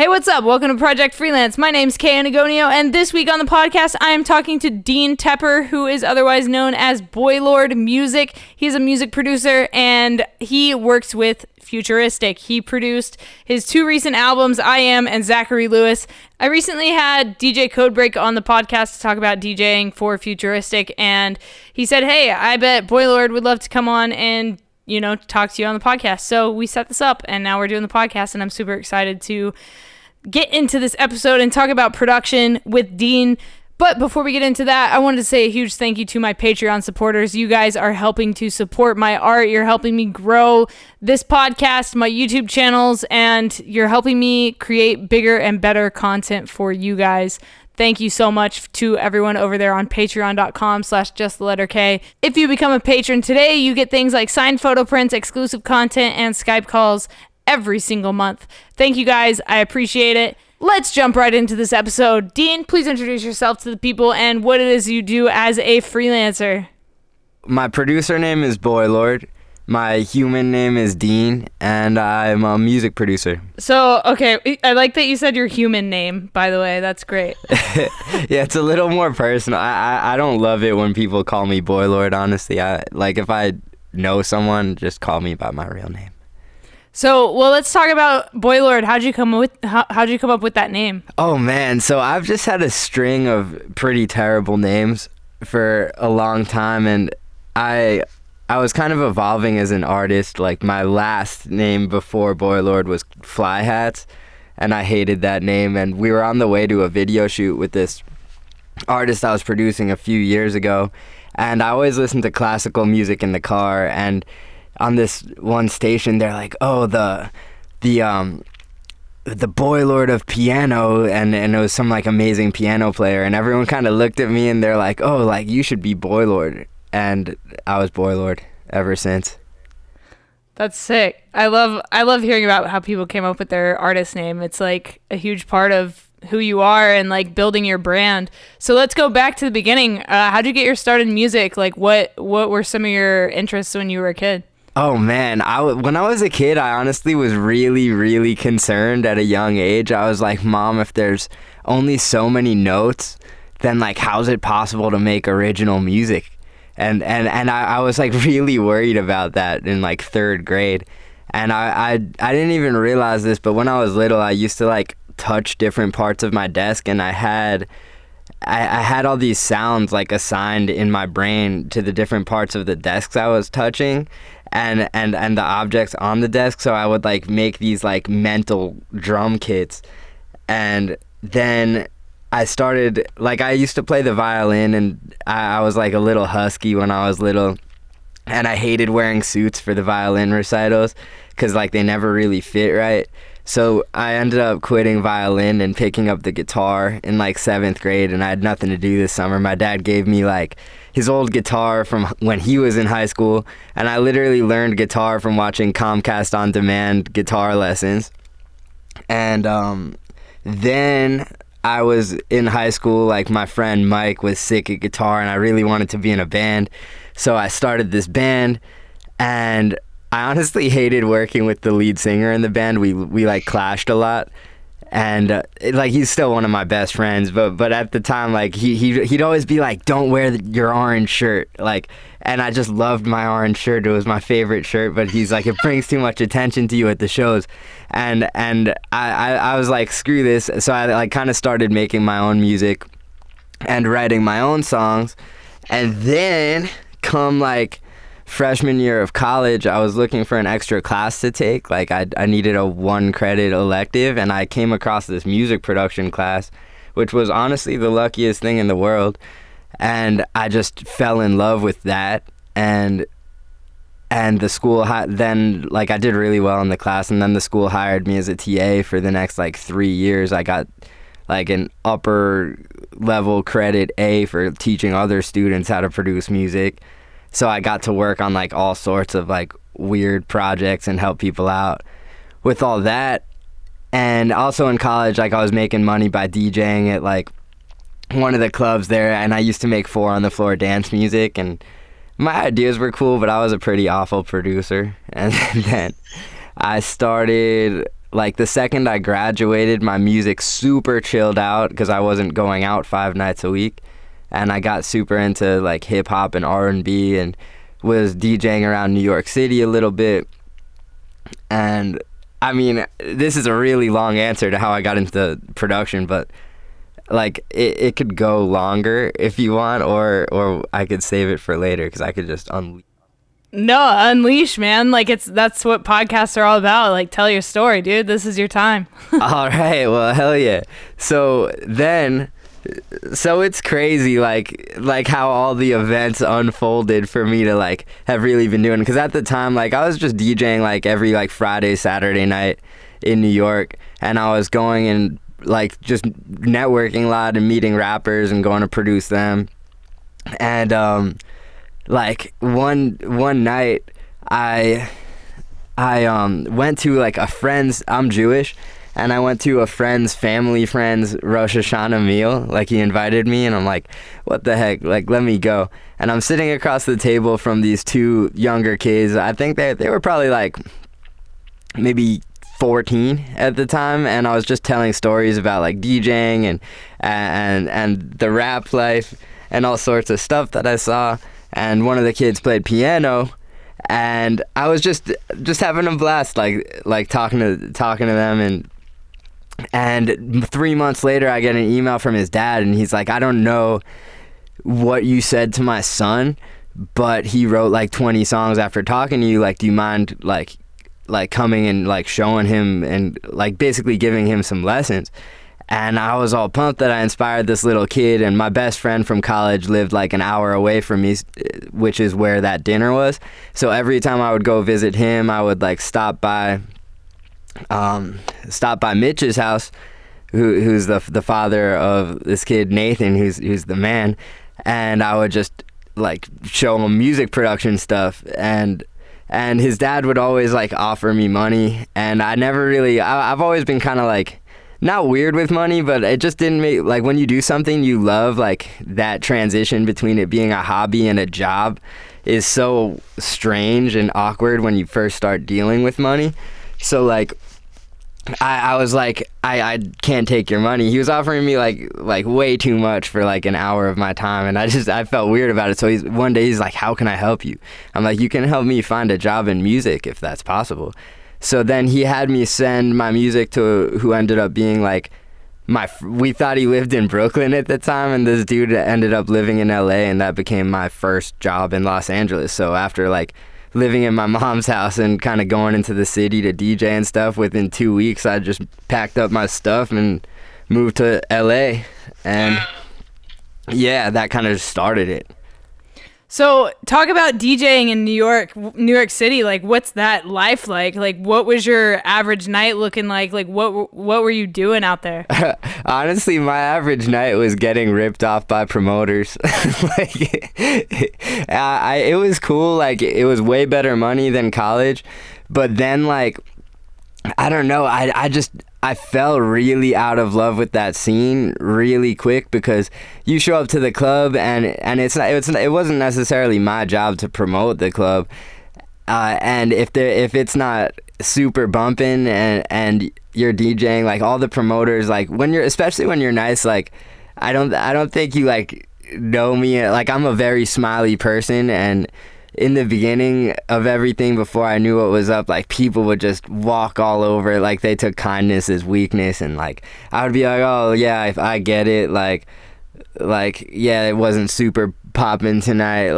Hey, what's up? Welcome to Project Freelance. My name's Kay Anagonio, and this week on the podcast, I am talking to Dean Tepper, who is otherwise known as Boylord Music. He's a music producer, and he works with Futuristic. He produced his two recent albums, I Am and Zachary Lewis. I recently had DJ Codebreak on the podcast to talk about DJing for Futuristic, and he said, hey, I bet Boylord would love to come on and talk to you on the podcast. So we set this up and now we're doing the podcast, and I'm super excited to get into this episode and talk about production with Dean. But before we get into that, I wanted to say a huge thank you to my Patreon supporters. You guys are helping to support my art. You're helping me grow this podcast, my YouTube channels, and you're helping me create bigger and better content for you guys. Thank you so much to everyone over there on patreon.com/justtheletterk. If you become a patron today, you get things like signed photo prints, exclusive content, and Skype calls every single month. Thank you guys. I appreciate it. Let's jump right into this episode. Dean, please introduce yourself to the people and what it is you do as a freelancer. My producer name is Boylord. My human name is Dean, and I'm a music producer. So, okay, I like that you said your human name, by the way. That's great. Yeah, it's a little more personal. I don't love it when people call me Boylord, honestly. If I know someone, just call me by my real name. So, well, let's talk about Boylord. How'd you come up with that name? Oh, man. So I've just had a string of pretty terrible names for a long time, and I was kind of evolving as an artist. Like, my last name before Boylord was Fly Hats, and I hated that name. And we were on the way to a video shoot with this artist I was producing a few years ago, and I always listened to classical music in the car. And on this one station, they're like, "Oh, the Boylord of piano," and it was some like amazing piano player, and everyone kind of looked at me and they're like, "Oh, like you should be Boylord." And I was Boylord ever since. That's sick. I love hearing about how people came up with their artist name. It's like a huge part of who you are and like building your brand. So let's go back to the beginning. How'd you get your start in music? Like what were some of your interests when you were a kid? Oh man, when I was a kid, I honestly was really, really concerned at a young age. I was like, Mom, if there's only so many notes, then like how's it possible to make original music? And I was like really worried about that in like third grade. And I didn't even realize this, but when I was little, I used to like touch different parts of my desk, and I had all these sounds like assigned in my brain to the different parts of the desks I was touching and the objects on the desk. So I would like make these like mental drum kits. And then I started, like, I used to play the violin, and I was like a little husky when I was little, and I hated wearing suits for the violin recitals because like they never really fit right. So I ended up quitting violin and picking up the guitar in like 7th grade, and I had nothing to do this summer. My dad gave me like his old guitar from when he was in high school, and I literally learned guitar from watching Comcast On Demand guitar lessons. And then I was in high school, like my friend Mike was sick at guitar, and I really wanted to be in a band. So I started this band, and I honestly hated working with the lead singer in the band. We like clashed a lot, and like he's still one of my best friends. But at the time, like he'd always be like, "Don't wear your orange shirt," like, and I just loved my orange shirt. It was my favorite shirt. But he's like, "It brings too much attention to you at the shows," and I was like, "Screw this!" So I like kind of started making my own music and writing my own songs, and then come like freshman year of college, I was looking for an extra class to take. Like I needed a 1-credit elective, and I came across this music production class, which was honestly the luckiest thing in the world. And I just fell in love with that. And the school then like I did really well in the class, and then the school hired me as a TA for the next like 3 years. I got like an upper level credit A for teaching other students how to produce music. So I got to work on like all sorts of like weird projects and help people out with all that. And also in college, like I was making money by DJing at like one of the clubs there, and I used to make 4 on the floor dance music, and my ideas were cool, but I was a pretty awful producer. And then I started like the second I graduated, my music super chilled out because I wasn't going out 5 nights a week, and I got super into like hip hop and R&B and was DJing around New York City a little bit. And I mean, this is a really long answer to how I got into production, but like it could go longer if you want, or I could save it for later because I could just unleash. No, unleash, man. Like that's what podcasts are all about. Like, tell your story, dude. This is your time. All right, well, hell yeah. So it's crazy, like how all the events unfolded for me to like have really been doing. Because at the time, like I was just DJing like every like Friday, Saturday night in New York, and I was going and like just networking a lot and meeting rappers and going to produce them. And like one night I went to like a friend's, I'm Jewish, and I went to a friend's friend's Rosh Hashanah meal. Like he invited me, and I'm like, what the heck, like let me go. And I'm sitting across the table from these 2 younger kids. I think they were probably like maybe 14 at the time, and I was just telling stories about like DJing and the rap life and all sorts of stuff that I saw. And one of the kids played piano, and I was just having a blast, like talking to them. And 3 months later, I get an email from his dad, and he's like, I don't know what you said to my son, but he wrote like 20 songs after talking to you. Like, do you mind like coming and like showing him and like basically giving him some lessons? And I was all pumped that I inspired this little kid, and my best friend from college lived like an hour away from me, which is where that dinner was. So every time I would go visit him, I would like stop by Mitch's house, who's the father of this kid Nathan, who's the man, and I would just like show him music production stuff. And his dad would always like offer me money, and I never really, I've always been kind of like not weird with money, but it just didn't make, like when you do something you love, like that transition between it being a hobby and a job is so strange and awkward when you first start dealing with money. So like I was like, I can't take your money. He was offering me like way too much for like an hour of my time, and I felt weird about it. So one day he's like, how can I help you? I'm like, you can help me find a job in music if that's possible. So then he had me send my music to who ended up being like we thought he lived in Brooklyn at the time, and this dude ended up living in LA, and that became my first job in Los Angeles. So after like living in my mom's house and kind of going into the city to DJ and stuff, within 2 weeks I just packed up my stuff and moved to LA, and yeah, that kind of started it. So talk about DJing in New York City. Like, what's that life like? Like, what was your average night looking like? Like, what were you doing out there? Honestly, my average night was getting ripped off by promoters. Like, it was cool. Like, it was way better money than college. But then, like, I don't know. I fell really out of love with that scene really quick, because you show up to the club and it wasn't necessarily my job to promote the club, and if it's not super bumping and you're DJing, like all the promoters, like especially when you're nice, like I don't think you like know me. Like, I'm a very smiley person, and in the beginning of everything, before I knew what was up, like people would just walk all over, like they took kindness as weakness, and like I would be like, oh yeah, I get it, like yeah, it wasn't super popping tonight.